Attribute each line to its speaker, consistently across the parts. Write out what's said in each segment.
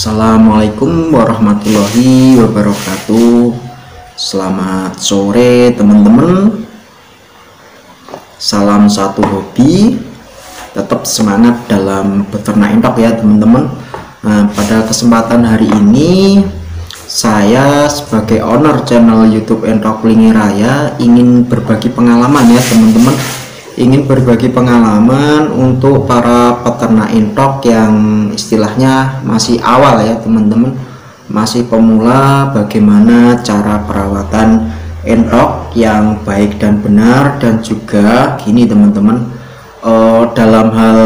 Speaker 1: Assalamualaikum warahmatullahi wabarakatuh. Selamat sore teman-teman. Salam satu hobi. Tetap semangat dalam beternak entok ya teman-teman. Nah, pada kesempatan hari ini saya sebagai owner channel YouTube Entok Lingi Raya ingin berbagi pengalaman ya teman-teman. Ingin berbagi pengalaman untuk para peternak entok yang istilahnya masih awal ya teman-teman, masih pemula, bagaimana cara perawatan entok yang baik dan benar. Dan juga gini teman-teman, dalam hal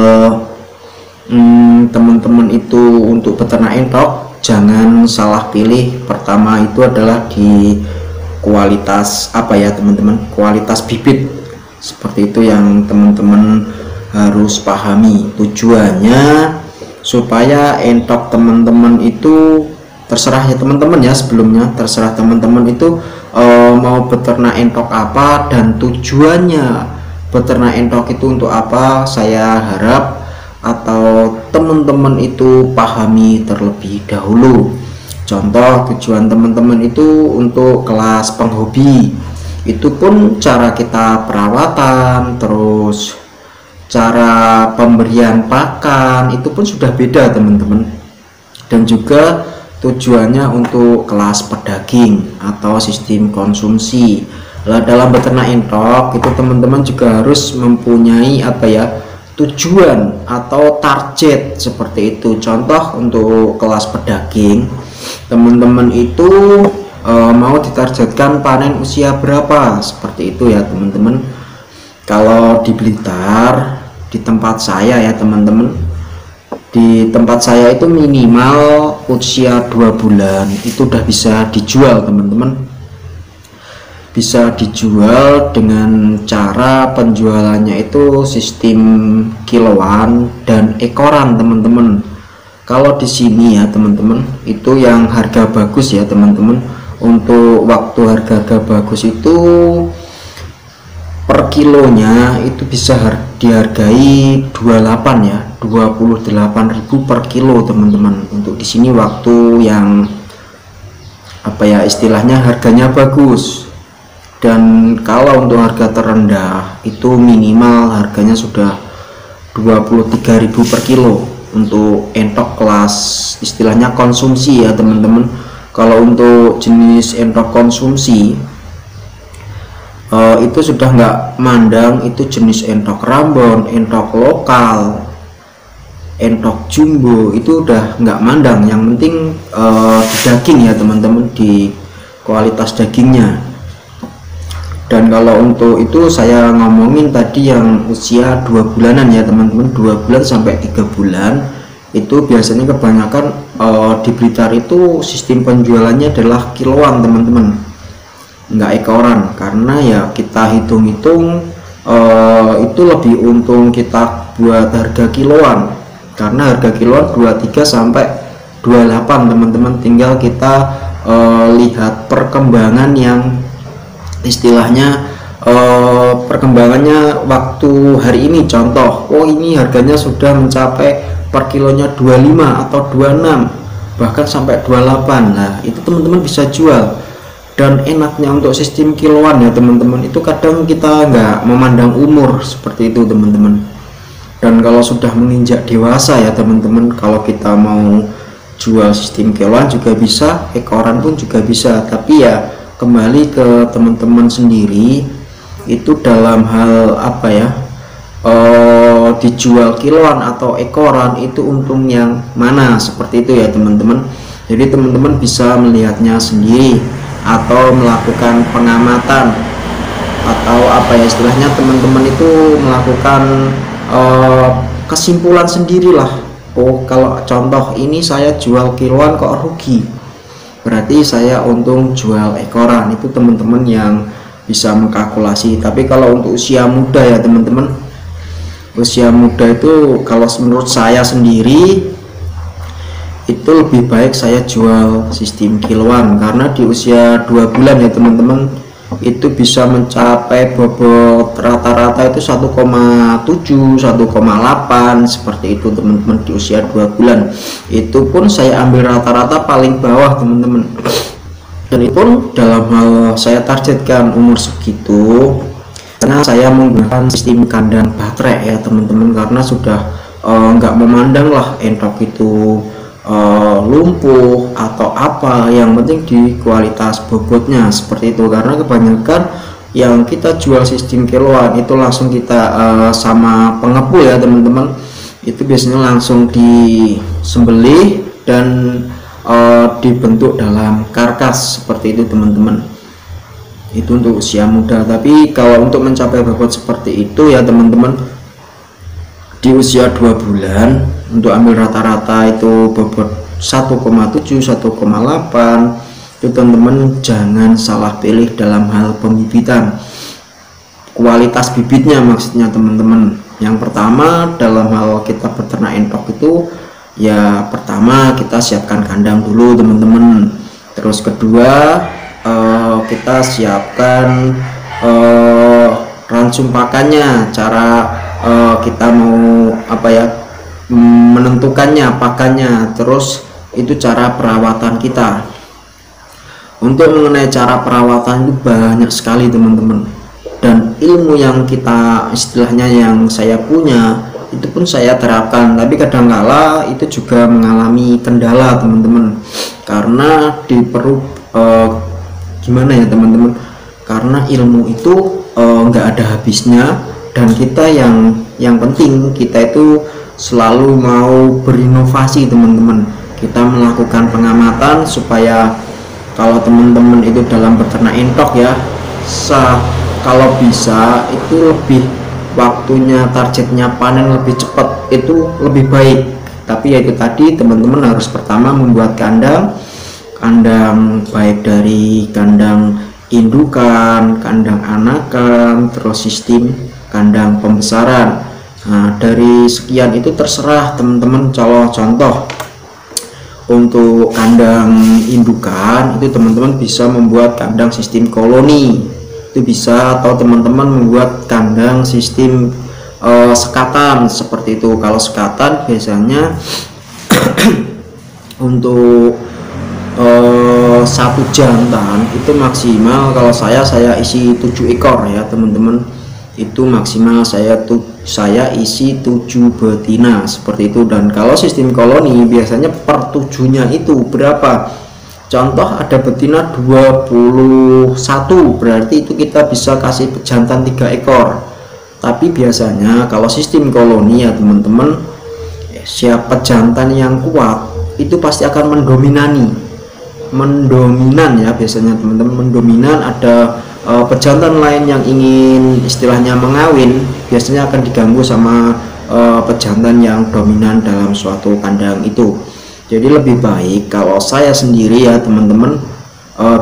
Speaker 1: teman-teman itu untuk peternak entok jangan salah pilih. Pertama itu adalah di kualitas apa ya teman-teman, kualitas bibit. Seperti itu yang teman-teman harus pahami. Tujuannya supaya entok teman-teman itu terserah ya teman-teman ya, sebelumnya terserah teman-teman itu mau beternak entok apa dan tujuannya beternak entok itu untuk apa. Saya harap atau teman-teman itu pahami terlebih dahulu. Contoh, tujuan teman-teman itu untuk kelas penghobi, itu pun cara kita perawatan, terus cara pemberian pakan itu pun sudah beda teman-teman. Dan juga tujuannya untuk kelas pedaging atau sistem konsumsi. Lah dalam beternak entok itu teman-teman juga harus mempunyai apa ya, tujuan atau target seperti itu. Contoh untuk kelas pedaging, teman-teman itu mau ditargetkan panen usia berapa, seperti itu ya teman-teman. Kalau di Blitar, di tempat saya ya teman-teman, di tempat saya itu minimal usia 2 bulan itu udah bisa dijual teman-teman. Bisa dijual dengan cara penjualannya itu sistem kiloan dan ekoran teman-teman. Kalau di sini ya teman-teman, itu yang harga bagus ya teman-teman. Untuk waktu harga bagus itu per kilonya itu bisa dihargai 28 ya, 28.000 per kilo teman-teman. Untuk di sini waktu yang apa ya istilahnya harganya bagus. Dan kalau untuk harga terendah itu minimal harganya sudah 23.000 per kilo untuk entok kelas istilahnya konsumsi ya teman-teman. Kalau untuk jenis entok konsumsi itu sudah nggak mandang itu jenis entok Rambon, entok lokal, entok jumbo, itu udah nggak mandang. Yang penting di daging ya teman-teman, di kualitas dagingnya. Dan kalau untuk itu saya ngomongin tadi yang usia 2 bulanan ya teman-teman, 2 bulan sampai 3 bulan itu biasanya kebanyakan di Blitar itu sistem penjualannya adalah kiloan teman-teman, nggak ekoran. Karena ya kita hitung-hitung itu lebih untung kita buat harga kiloan, karena harga kiloan 23 sampai 28 teman-teman. Tinggal kita lihat perkembangan yang istilahnya perkembangannya waktu hari ini. Contoh, oh ini harganya sudah mencapai per kilonya 25 atau 26 bahkan sampai 28. Nah itu teman-teman bisa jual. Dan enaknya untuk sistem kiloan ya teman-teman, itu kadang kita nggak memandang umur seperti itu teman-teman. Dan kalau sudah menginjak dewasa ya teman-teman, kalau kita mau jual sistem kiloan juga bisa, ekoran pun juga bisa. Tapi ya kembali ke teman-teman sendiri, itu dalam hal apa ya, dijual kiloan atau ekoran itu untung yang mana, seperti itu ya teman-teman. Jadi teman-teman bisa melihatnya sendiri atau melakukan pengamatan atau apa ya istilahnya, teman-teman itu melakukan kesimpulan sendirilah. Oh kalau contoh ini saya jual kiloan kok rugi, berarti saya untung jual ekoran. Itu teman-teman yang bisa mengkalkulasi. Tapi kalau untuk usia muda ya teman-teman, usia muda itu kalau menurut saya sendiri itu lebih baik saya jual sistem kiloan. Karena di usia 2 bulan ya teman-teman, itu bisa mencapai bobot rata-rata itu 1,7 1,8 seperti itu teman-teman di usia 2 bulan. Itu pun saya ambil rata-rata paling bawah teman-teman, dan itu pun dalam hal saya targetkan umur segitu karena saya menggunakan sistem kandang baterai ya teman-teman, karena sudah nggak memandang lah entok itu lumpuh atau apa, yang penting di kualitas bobotnya seperti itu. Karena kebanyakan yang kita jual sistem kiloan itu langsung kita sama pengepul ya teman-teman, itu biasanya langsung disembelih dan dibentuk dalam karkas seperti itu teman-teman. Itu untuk usia muda. Tapi kalau untuk mencapai bobot seperti itu ya teman-teman, di usia 2 bulan untuk ambil rata-rata itu bobot 1,7 1,8 itu teman-teman jangan salah pilih dalam hal pembibitan, kualitas bibitnya maksudnya teman-teman. Yang pertama dalam hal kita beternak entok itu ya, pertama kita siapkan kandang dulu teman-teman, terus kedua kita siapkan ransum pakannya, cara kita mau apa ya menentukannya pakannya, terus itu cara perawatan kita. Untuk mengenai cara perawatan itu banyak sekali teman-teman, dan ilmu yang kita istilahnya yang saya punya itu pun saya terapkan, tapi kadangkala itu juga mengalami kendala teman-teman, karena perlu gimana ya teman-teman, karena ilmu itu nggak ada habisnya, dan kita yang penting kita itu selalu mau berinovasi teman-teman. Kita melakukan pengamatan supaya kalau teman-teman itu dalam beternak entok ya, kalau bisa itu lebih waktunya, targetnya panen lebih cepat itu lebih baik. Tapi ya itu tadi teman-teman harus pertama membuat kandang baik dari kandang indukan, kandang anakan, terus sistem kandang pembesaran. Nah, dari sekian itu terserah teman-teman. Contoh untuk kandang indukan itu teman-teman bisa membuat kandang sistem koloni, itu bisa, atau teman-teman membuat kandang sistem sekatan seperti itu. Kalau sekatan biasanya untuk satu jantan itu maksimal, kalau saya isi 7 ekor ya teman-teman, itu maksimal saya isi 7 betina seperti itu. Dan kalau sistem koloni biasanya per 7-nya itu berapa, contoh ada betina 21, berarti itu kita bisa kasih jantan 3 ekor. Tapi biasanya kalau sistem koloni ya teman-teman, siapa jantan yang kuat itu pasti akan mendominan ya biasanya teman-teman, mendominan. Ada pejantan lain yang ingin istilahnya mengawin, biasanya akan diganggu sama pejantan yang dominan dalam suatu kandang itu. Jadi lebih baik kalau saya sendiri ya teman-teman,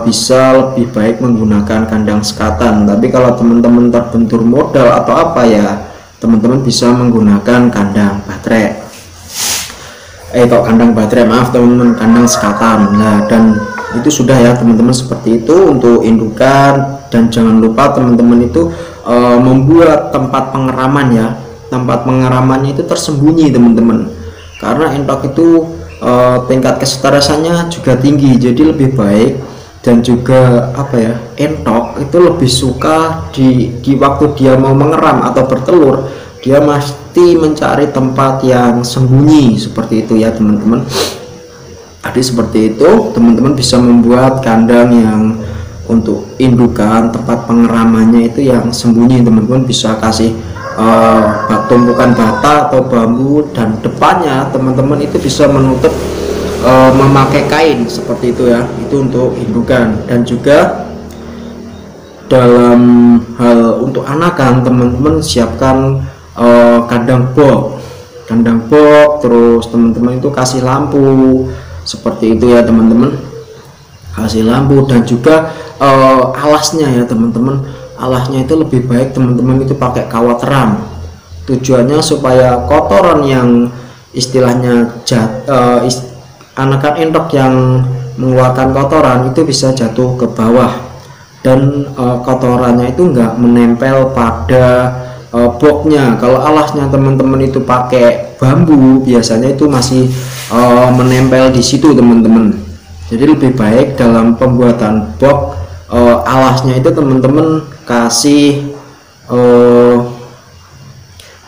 Speaker 1: bisa lebih baik menggunakan kandang sekatan. Tapi kalau teman-teman terbentur modal atau apa ya, teman-teman bisa menggunakan kandang baterai. Kandang baterai, maaf teman-teman, kandang sekatan. Nah, dan itu sudah ya teman-teman, seperti itu untuk indukan. Dan jangan lupa teman-teman itu membuat tempat pengeraman ya. Tempat pengeramannya itu tersembunyi teman-teman, karena entok itu tingkat kestresiannya juga tinggi. Jadi lebih baik, dan juga apa ya, entok itu lebih suka di waktu dia mau mengeram atau bertelur, dia mesti mencari tempat yang sembunyi seperti itu ya teman-teman. Jadi seperti itu teman-teman bisa membuat kandang yang untuk indukan, tempat pengeramannya itu yang sembunyi. Teman-teman bisa kasih tumpukan bata atau bambu, dan depannya teman-teman itu bisa menutup memakai kain seperti itu ya. Itu untuk indukan. Dan juga dalam hal untuk anakan, teman-teman siapkan kandang box, terus teman-teman itu kasih lampu seperti itu ya teman-teman, kasih lampu. Dan juga alasnya ya teman-teman, alasnya itu lebih baik teman-teman itu pakai kawat ram. Tujuannya supaya kotoran yang istilahnya anakan entok yang mengeluarkan kotoran itu bisa jatuh ke bawah. dan kotorannya itu enggak menempel pada boxnya. Kalau alasnya teman-teman itu pakai bambu, biasanya itu masih menempel di situ teman-teman. Jadi lebih baik dalam pembuatan box alasnya itu teman-teman kasih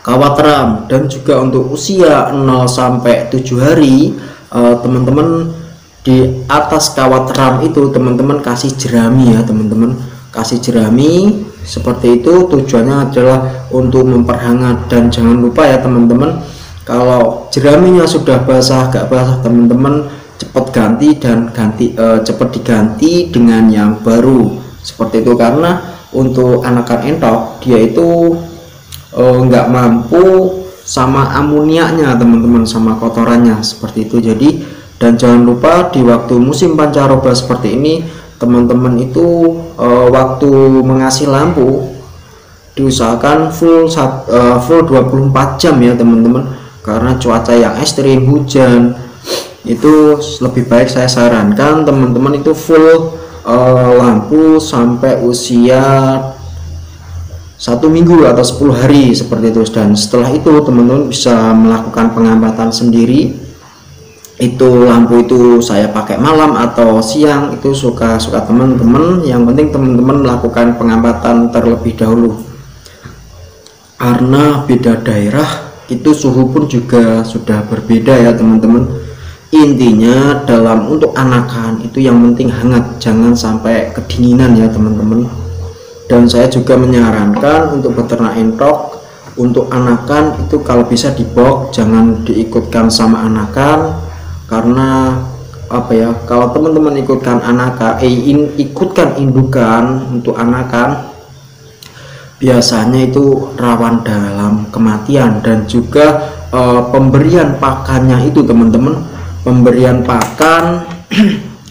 Speaker 1: kawat ram. Dan juga untuk usia 0 sampai 7 hari teman-teman di atas kawat ram itu teman-teman kasih jerami ya teman-teman, kasih jerami seperti itu. Tujuannya adalah untuk memperhangat. Dan jangan lupa ya teman-teman, kalau jeraminya sudah basah gak basah teman-teman cepat ganti cepat diganti dengan yang baru seperti itu. Karena untuk anakan entok dia itu nggak mampu sama amoniaknya teman-teman, sama kotorannya seperti itu. Jadi dan jangan lupa di waktu musim pancaroba seperti ini teman-teman itu waktu mengasih lampu diusahakan full 24 jam ya teman-teman. Karena cuaca yang ekstrim, hujan, itu lebih baik saya sarankan teman-teman itu full lampu sampai usia 1 minggu atau 10 hari seperti itu. Dan setelah itu teman-teman bisa melakukan pengamatan sendiri. Itu lampu itu saya pakai malam atau siang, itu suka teman-teman. Yang penting teman-teman melakukan pengamatan terlebih dahulu. Karena beda daerah itu suhu pun juga sudah berbeda ya teman-teman. Intinya dalam untuk anakan itu yang penting hangat, jangan sampai kedinginan ya teman-teman. Dan saya juga menyarankan untuk beternak entok untuk anakan itu kalau bisa di box, jangan diikutkan sama anakan. Karena apa ya, kalau teman-teman ikutkan ikutkan indukan untuk anakan, biasanya itu rawan dalam kematian. Dan juga pemberian pakannya itu teman-teman, pemberian pakan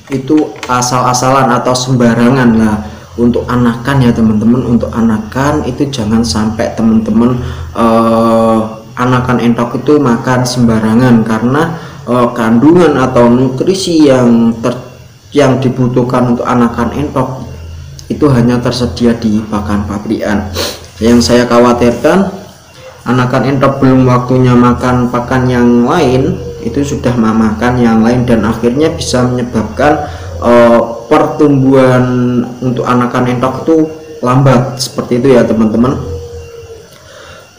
Speaker 1: itu asal-asalan atau sembarangan lah untuk anakan ya teman-teman. Untuk anakan itu jangan sampai teman-teman anakan entok itu makan sembarangan. Karena kandungan atau nutrisi yang dibutuhkan untuk anakan entok itu hanya tersedia di pakan pabrikan. Yang saya khawatirkan anakan entok belum waktunya makan pakan yang lain, itu sudah memakan yang lain dan akhirnya bisa menyebabkan pertumbuhan untuk anakan entok itu lambat seperti itu ya teman-teman.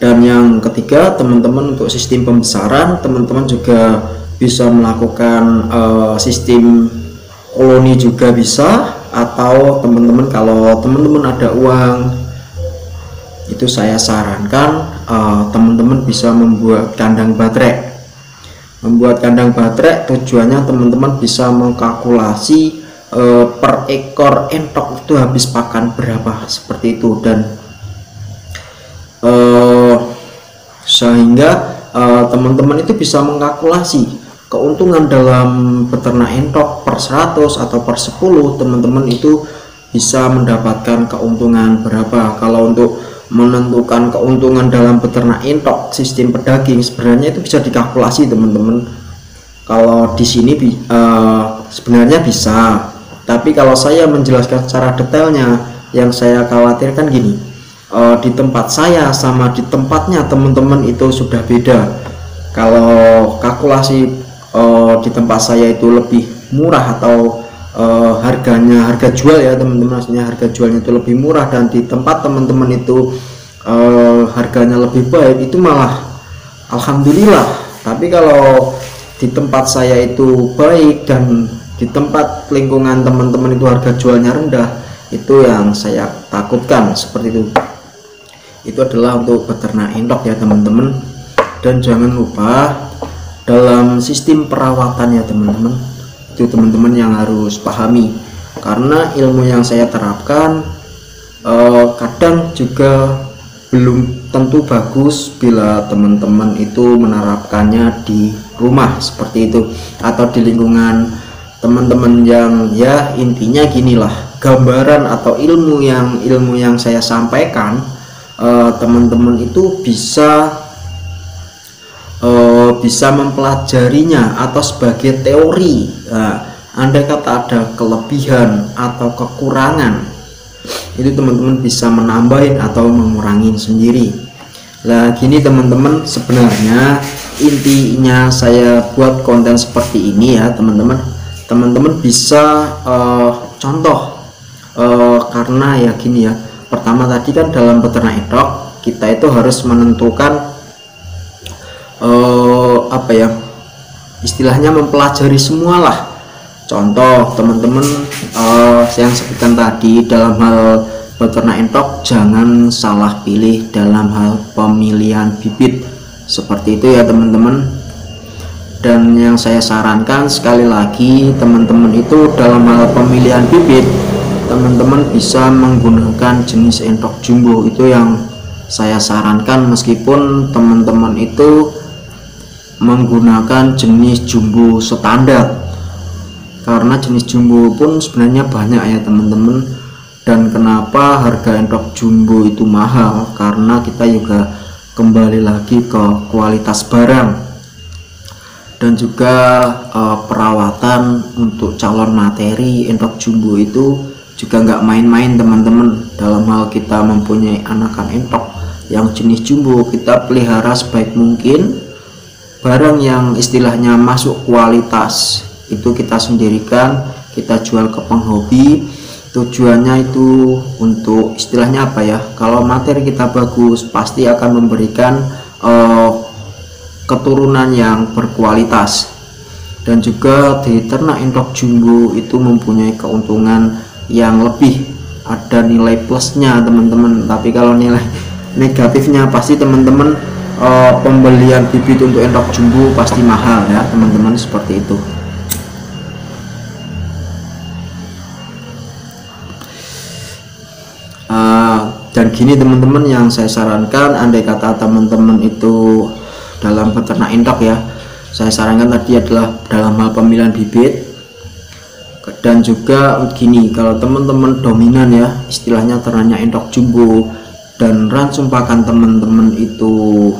Speaker 1: Dan yang ketiga teman-teman, untuk sistem pembesaran teman-teman juga bisa melakukan sistem koloni juga bisa. Atau teman-teman kalau teman-teman ada uang, itu saya sarankan teman-teman bisa membuat kandang baterai. Membuat kandang baterai tujuannya teman-teman bisa mengkalkulasi per ekor entok itu habis pakan berapa seperti itu. Dan sehingga teman-teman itu bisa mengkalkulasi keuntungan dalam beternak entok per 100 atau per 10, teman-teman itu bisa mendapatkan keuntungan berapa. Kalau untuk menentukan keuntungan dalam beternak entok sistem pedaging sebenarnya itu bisa dikalkulasi teman-teman. Kalau di sini sebenarnya bisa, tapi kalau saya menjelaskan secara detailnya, yang saya khawatirkan gini, di tempat saya sama di tempatnya teman-teman itu sudah beda. Kalau kalkulasi di tempat saya itu lebih murah atau harga jual ya teman-teman, maksudnya harga jualnya itu lebih murah, dan di tempat teman-teman itu harganya lebih baik, itu malah alhamdulillah. Tapi kalau di tempat saya itu baik dan di tempat lingkungan teman-teman itu harga jualnya rendah, itu yang saya takutkan seperti itu. Itu adalah untuk beternak entok ya teman-teman. Dan jangan lupa dalam sistem perawatan ya teman-teman, itu teman-teman yang harus pahami. Karena ilmu yang saya terapkan kadang juga belum tentu bagus bila teman-teman itu menerapkannya di rumah seperti itu, atau di lingkungan teman-teman yang ya intinya ginilah, gambaran atau ilmu yang saya sampaikan teman-teman itu bisa mempelajarinya atau sebagai teori. Andai kata ada kelebihan atau kekurangan itu teman-teman bisa menambahin atau mengurangi sendiri. Nah gini teman-teman, sebenarnya intinya saya buat konten seperti ini ya teman-teman. Teman-teman bisa contoh karena ya gini ya, pertama tadi kan dalam beternak endok kita itu harus menentukan apa ya, istilahnya mempelajari semualah. Contoh teman-teman yang sebutkan tadi dalam hal beternak endok, jangan salah pilih dalam hal pemilihan bibit seperti itu ya teman-teman. Dan yang saya sarankan sekali lagi teman-teman itu dalam hal pemilihan bibit, teman-teman bisa menggunakan jenis endok jumbo, itu yang saya sarankan, meskipun teman-teman itu menggunakan jenis jumbo standar, karena jenis jumbo pun sebenarnya banyak ya teman-teman. Dan kenapa harga endok jumbo itu mahal, karena kita juga kembali lagi ke kualitas barang dan juga perawatan untuk calon materi. Endok jumbo itu juga nggak main-main teman-teman. Dalam hal kita mempunyai anakan endok yang jenis jumbo, kita pelihara sebaik mungkin. Barang yang istilahnya masuk kualitas itu kita sendirikan, kita jual ke penghobi. Tujuannya itu untuk istilahnya apa ya, kalau materi kita bagus pasti akan memberikan keturunan yang berkualitas. Dan juga di ternak endok jumbo itu mempunyai keuntungan yang lebih, ada nilai plusnya teman-teman. Tapi kalau nilai negatifnya pasti teman-teman pembelian bibit untuk endok jumbo pasti mahal ya teman-teman, seperti itu. Dan gini teman-teman, yang saya sarankan, andai kata teman-teman itu dalam beternak endok ya, saya sarankan tadi adalah dalam hal pemilihan bibit. Dan juga gini, kalau teman-teman dominan ya istilahnya ternaknya endok jumbo, dan ransum pakan teman-teman itu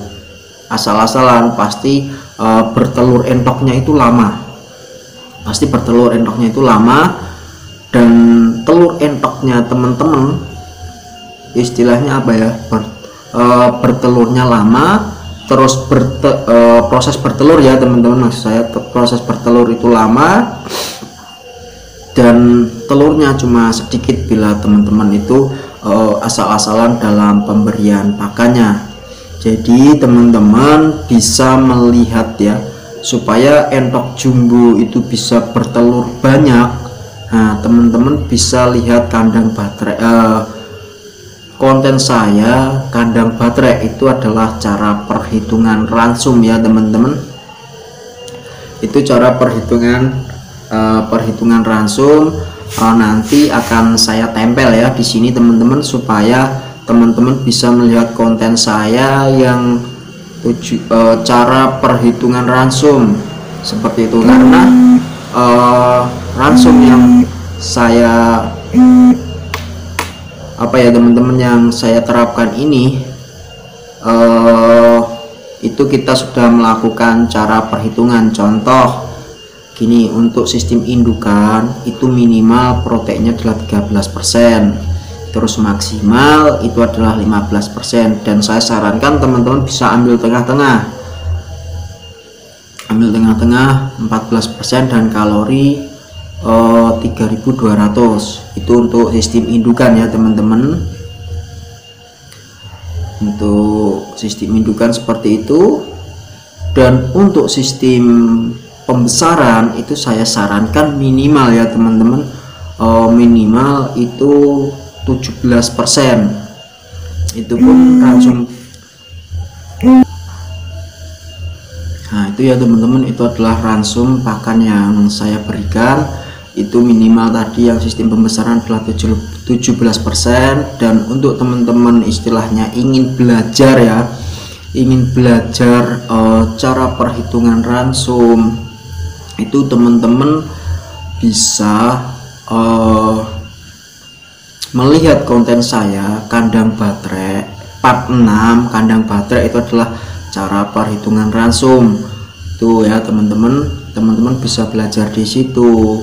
Speaker 1: asal-asalan, pasti bertelur endoknya itu lama, pasti bertelur endoknya itu lama. Dan telur endoknya teman-teman istilahnya apa ya, bertelurnya lama, terus proses bertelur ya teman-teman, maksud saya proses bertelur itu lama, dan telurnya cuma sedikit bila teman-teman itu asal-asalan dalam pemberian pakannya. Jadi teman-teman bisa melihat ya, supaya endok jumbo itu bisa bertelur banyak. Nah teman-teman bisa lihat kandang baterai, konten saya kandang baterai itu adalah cara perhitungan ransum ya teman-teman. Itu cara perhitungan ransum, nanti akan saya tempel ya di sini teman-teman, supaya teman-teman bisa melihat konten saya yang cara perhitungan ransum seperti itu. Karena ransum yang saya apa ya teman-teman, yang saya terapkan ini itu kita sudah melakukan cara perhitungan. Contoh gini, untuk sistem indukan itu minimal proteinnya adalah 13%, terus maksimal itu adalah 15%, dan saya sarankan teman-teman bisa ambil tengah-tengah 14%, dan kalori 3200. Itu untuk sistem indukan ya teman-teman. Untuk sistem indukan seperti itu. Dan untuk sistem pembesaran itu saya sarankan minimal ya teman-teman, minimal itu 17%. Itu pun langsung. Nah itu ya teman-teman, itu adalah ransum pakan yang saya berikan. Itu minimal tadi yang sistem pembesaran adalah 17%. Dan untuk teman-teman istilahnya ingin belajar ya, ingin belajar cara perhitungan ransum, itu teman-teman bisa melihat konten saya kandang baterai part 6. Kandang baterai itu adalah cara perhitungan ransum tuh ya teman-teman bisa belajar di situ.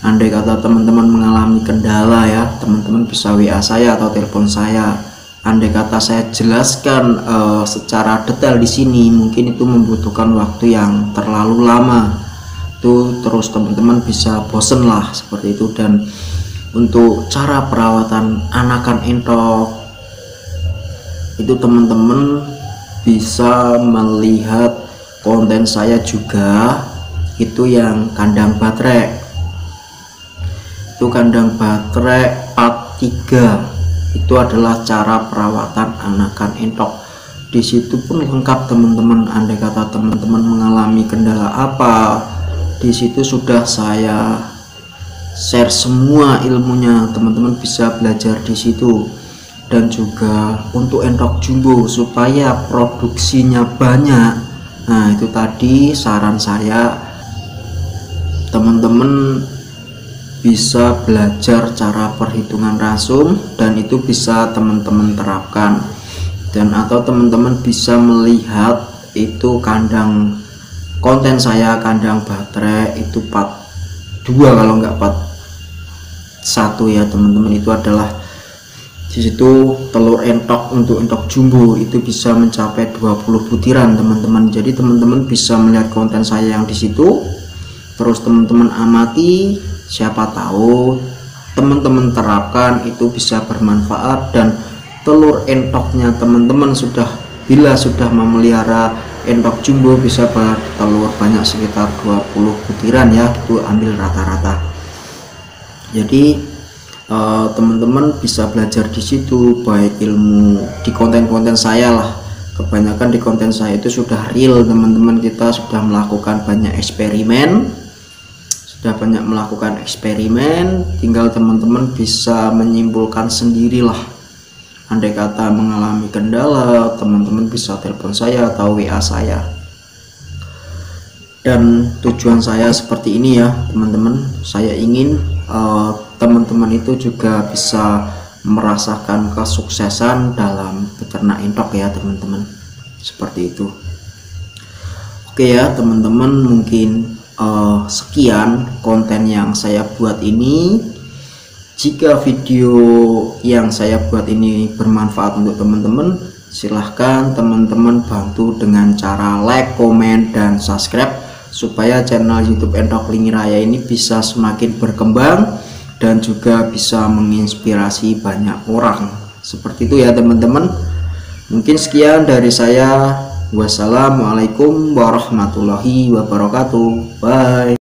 Speaker 1: andai kata teman-teman mengalami kendala ya, teman-teman bisa WA saya atau telepon saya. Andai kata saya jelaskan secara detail di sini, mungkin itu membutuhkan waktu yang terlalu lama. Itu terus teman-teman bisa bosen lah seperti itu. Dan untuk cara perawatan anakan entok itu teman-teman bisa melihat konten saya juga, itu yang kandang baterai. Itu kandang baterai part 3, itu adalah cara perawatan anakan entok. Di situ pun lengkap teman-teman. Andai kata teman-teman mengalami kendala apa, di situ sudah saya share semua ilmunya, teman-teman bisa belajar di situ. Dan juga untuk entok jumbo supaya produksinya banyak, nah itu tadi saran saya, teman-teman bisa belajar cara perhitungan rasum dan itu bisa teman-teman terapkan. Dan atau teman-teman bisa melihat itu konten saya kandang baterai itu part 2 kalau enggak part 1 ya teman-teman. Itu adalah di situ telur entok untuk entok jumbo itu bisa mencapai 20 butiran teman-teman. Jadi teman-teman bisa melihat konten saya yang di situ, terus teman-teman amati, siapa tahu teman-teman terapkan itu bisa bermanfaat. Dan telur entoknya teman-teman bila sudah memelihara entok jumbo bisa bertelur banyak sekitar 20 butiran ya, itu ambil rata-rata. Jadi teman-teman bisa belajar di situ, baik ilmu di konten-konten saya lah. Kebanyakan di konten saya itu sudah real teman-teman, kita sudah melakukan banyak eksperimen, tinggal teman-teman bisa menyimpulkan sendirilah. Andai kata mengalami kendala, teman-teman bisa telepon saya atau WA saya. Dan tujuan saya seperti ini ya teman-teman, saya ingin teman-teman itu juga bisa merasakan kesuksesan dalam beternak entok ya teman-teman, seperti itu. Oke ya teman-teman, mungkin sekian konten yang saya buat ini. Jika video yang saya buat ini bermanfaat untuk teman-teman, silahkan teman-teman bantu dengan cara like, komen, dan subscribe supaya channel YouTube Entok Lingi Raya ini bisa semakin berkembang dan juga bisa menginspirasi banyak orang. Seperti itu ya teman-teman. Mungkin sekian dari saya. Wassalamualaikum warahmatullahi wabarakatuh. Bye.